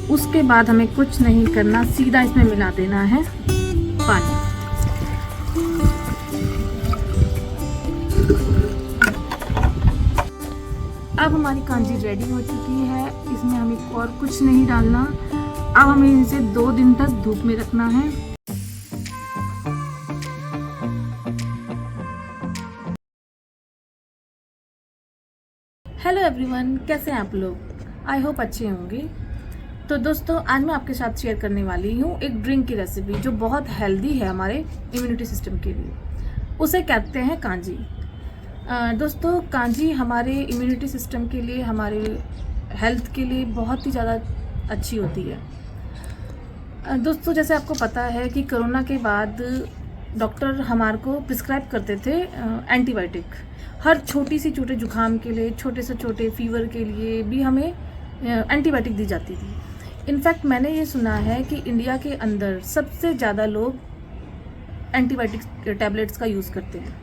उसके बाद हमें कुछ नहीं करना, सीधा इसमें मिला देना है पानी। अब हमारी कांजी रेडी हो चुकी है। इसमें हमें और कुछ नहीं डालना। अब हमें इसे 2 दिन तक धूप में रखना है। हेलो एवरीवन, कैसे हैं आप लोग? आई होप अच्छे होंगे। तो दोस्तों, आज मैं आपके साथ शेयर करने वाली हूँ एक ड्रिंक की रेसिपी जो बहुत हेल्दी है हमारे इम्यूनिटी सिस्टम के लिए। उसे कहते हैं कांजी। दोस्तों, कांजी हमारे इम्यूनिटी सिस्टम के लिए, हमारे हेल्थ के लिए बहुत ही ज़्यादा अच्छी होती है। दोस्तों, जैसे आपको पता है कि कोरोना के बाद डॉक्टर हमारे को प्रिस्क्राइब करते थे एंटीबायोटिक। हर छोटी सी छोटे जुकाम के लिए, छोटे से छोटे फीवर के लिए भी हमें एंटीबायोटिक दी जाती थी। इनफैक्ट मैंने ये सुना है कि इंडिया के अंदर सबसे ज़्यादा लोग एंटीबायोटिक टैबलेट्स का यूज़ करते हैं।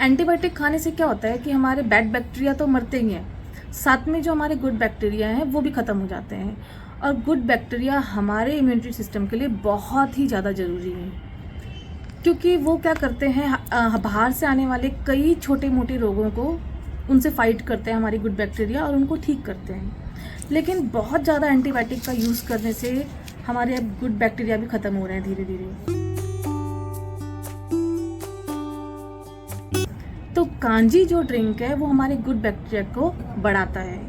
एंटीबायोटिक खाने से क्या होता है कि हमारे बैड बैक्टीरिया तो मरते ही हैं, साथ में जो हमारे गुड बैक्टीरिया हैं वो भी ख़त्म हो जाते हैं। और गुड बैक्टीरिया हमारे इम्यूनिटी सिस्टम के लिए बहुत ही ज़्यादा ज़रूरी है, क्योंकि वो क्या करते हैं, बाहर से आने वाले कई छोटे मोटे रोगों को उनसे फाइट करते हैं हमारी गुड बैक्टीरिया और उनको ठीक करते हैं। लेकिन बहुत ज़्यादा एंटीबायोटिक का यूज़ करने से हमारे अब गुड बैक्टीरिया भी ख़त्म हो रहे हैं धीरे धीरे। तो कांजी जो ड्रिंक है वो हमारे गुड बैक्टीरिया को बढ़ाता है।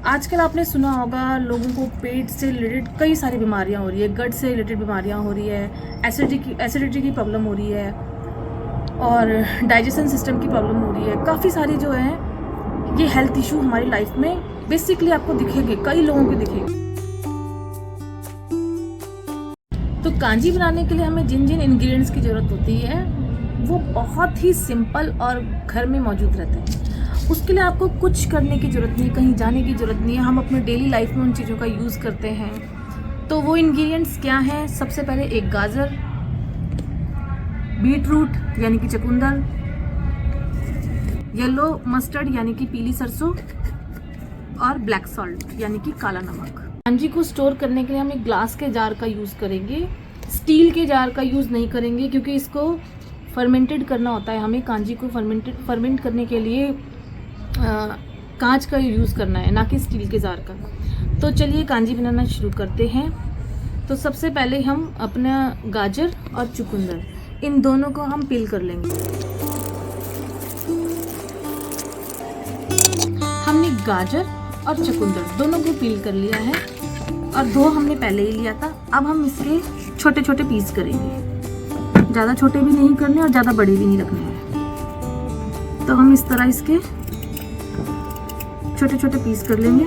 आजकल आपने सुना होगा लोगों को पेट से रिलेटेड कई सारी बीमारियां हो रही है, गट से रिलेटेड बीमारियां हो रही है, एसिडिटी की प्रॉब्लम हो रही है और डाइजेशन सिस्टम की प्रॉब्लम हो रही है। काफ़ी सारी जो है ये हेल्थ इशू हमारी लाइफ में बेसिकली आपको दिखेंगे, कई लोगों के दिखेंगे। तो कांजी बनाने के लिए हमें जिन जिन इंग्रेडिएंट्स की ज़रूरत होती है वो बहुत ही सिंपल और घर में मौजूद रहते हैं। उसके लिए आपको कुछ करने की ज़रूरत नहीं, कहीं जाने की ज़रूरत नहीं है। हम अपने डेली लाइफ में उन चीज़ों का यूज़ करते हैं। तो वो इंग्रेडिएंट्स क्या हैं? सबसे पहले एक गाजर, बीट रूट यानी कि चुकंदर, येलो मस्टर्ड यानी कि पीली सरसों और ब्लैक सॉल्ट यानी कि काला नमक। कांजी को स्टोर करने के लिए हम एक ग्लास के जार का यूज़ करेंगे, स्टील के जार का यूज़ नहीं करेंगे, क्योंकि इसको फर्मेंटेड करना होता है। हमें कांजी को फर्मेंट करने के लिए कांच का यूज़ करना है, ना कि स्टील के जार का। तो चलिए कांजी बनाना शुरू करते हैं। तो सबसे पहले हम अपना गाजर और चुकंदर, इन दोनों को हम पील कर लेंगे। हमने गाजर और चुकंदर दोनों को पील कर लिया है और 2 हमने पहले ही लिया था। अब हम इसके छोटे छोटे पीस करेंगे, ज़्यादा छोटे भी नहीं करने और ज़्यादा बड़े भी नहीं रखने हैं। तो हम इस तरह इसके छोटे छोटे पीस कर लेंगे।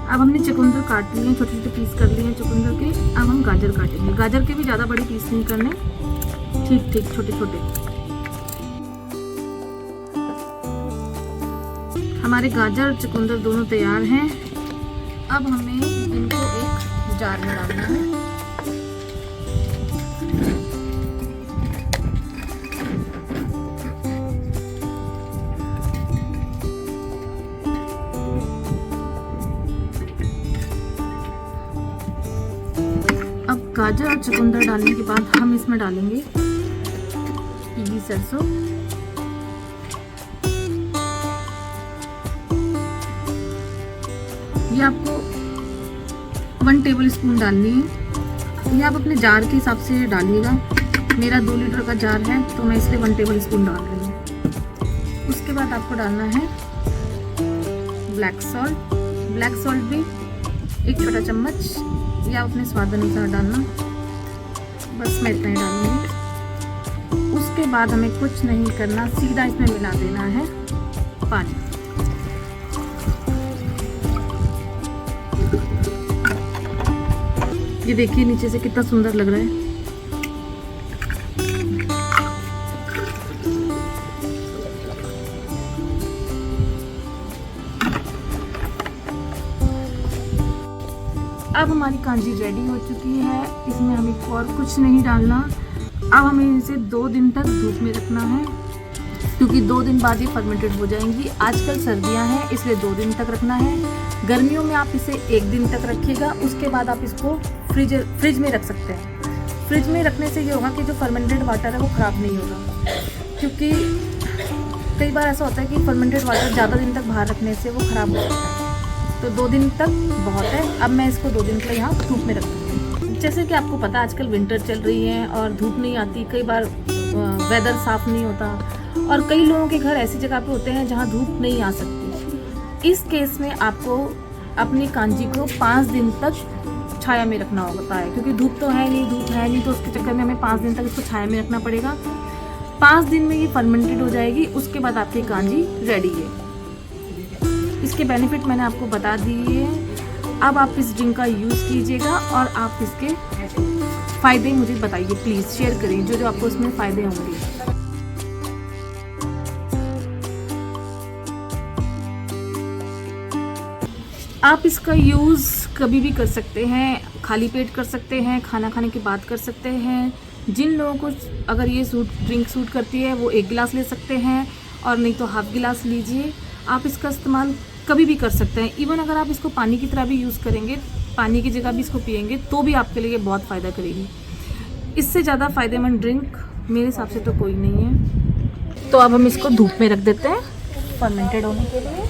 अब हमने चुकंदर काट लिए, छोटे छोटे पीस कर लिए चुकंदर के। अब हम गाजर काटेंगे। गाजर के भी ज़्यादा बड़े पीस नहीं करने, ठीक ठीक छोटे छोटे। हमारे गाजर और चुकंदर दोनों तैयार हैं। अब हमें इनको एक जार में डालना है। अब गाजर और चुकंदर डालने के बाद हम इसमें डालेंगे पीली सरसों, ये आपको 1 टेबल स्पून डालनी है। ये आप अपने जार के हिसाब से डालिएगा। मेरा 2 लीटर का जार है तो मैं इसलिए 1 टेबल स्पून डाल रही हूँ। उसके बाद आपको डालना है ब्लैक सॉल्ट। ब्लैक सॉल्ट भी 1 छोटा चम्मच, या अपने स्वाद अनुसार डालना। बस मैं इतना ही डालूंगी। उसके बाद हमें कुछ नहीं करना, सीधा इसमें मिला देना है पानी। ये देखिए नीचे से कितना सुंदर लग रहा है। अब हमारी कांजी रेडी हो चुकी है। इसमें हमें और कुछ नहीं डालना। अब हमें इसे 2 दिन तक धूप में रखना है। क्योंकि 2 दिन बाद ये फर्मेंटेड हो जाएंगी। आजकल सर्दियां हैं इसलिए 2 दिन तक रखना है। गर्मियों में आप इसे 1 दिन तक रखिएगा, उसके बाद आप इसको फ्रिज में रख सकते हैं। फ्रिज में रखने से ये होगा कि जो फर्मेंटेड वाटर है वो ख़राब नहीं होगा, क्योंकि कई बार ऐसा होता है कि फर्मेंटेड वाटर ज़्यादा दिन तक बाहर रखने से वो ख़राब हो जाता है। तो 2 दिन तक बहुत है। अब मैं इसको 2 दिन के लिए यहाँ धूप में रख दूँगी। जैसे कि आपको पता है आजकल विंटर चल रही है और धूप नहीं आती, कई बार वेदर साफ़ नहीं होता और कई लोगों के घर ऐसी जगह पे होते हैं जहाँ धूप नहीं आ सकती। इस केस में आपको अपनी कांजी को 5 दिन तक छाया में रखना होता है, क्योंकि धूप है नहीं, तो उसके चक्कर में हमें 5 दिन तक इसको छाया में रखना पड़ेगा। 5 दिन में ये फर्मेंटेड हो जाएगी, उसके बाद आपकी कांजी रेडी है। इसके बेनिफिट मैंने आपको बता दिए हैं। अब आप इस ड्रिंक का यूज़ कीजिएगा और आप इसके फ़ायदे मुझे बताइए, प्लीज़ शेयर करिए जो आपको इसमें फ़ायदे होंगे। आप इसका यूज़ कभी भी कर सकते हैं, खाली पेट कर सकते हैं, खाना खाने के बाद कर सकते हैं। जिन लोगों को अगर ये ड्रिंक सूट करती है वो 1 गिलास ले सकते हैं और नहीं तो हाफ गिलास लीजिए। आप इसका इस्तेमाल कभी भी कर सकते हैं। इवन अगर आप इसको पानी की तरह भी यूज़ करेंगे, पानी की जगह भी इसको पिएंगे तो भी आपके लिए बहुत फ़ायदा करेगी। इससे ज़्यादा फ़ायदेमंद ड्रिंक मेरे हिसाब से तो कोई नहीं है। तो अब हम इसको धूप में रख देते हैं फर्मेंटेड होने के लिए।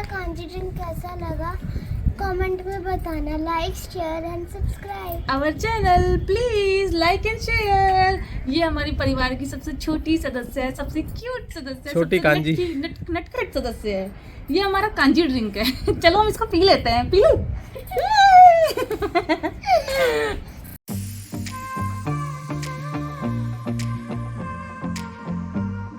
कांजी ड्रिंक कैसा लगा कमेंट में बताना। Like share and subscribe our channel, please like and share. ये हमारी परिवार की सबसे छोटी सदस्य है, सबसे क्यूट सदस्य है, छोटी कांजी नटखट सदस्य है। ये हमारा कांजी ड्रिंक है। चलो हम इसको पी लेते हैं, पी लो।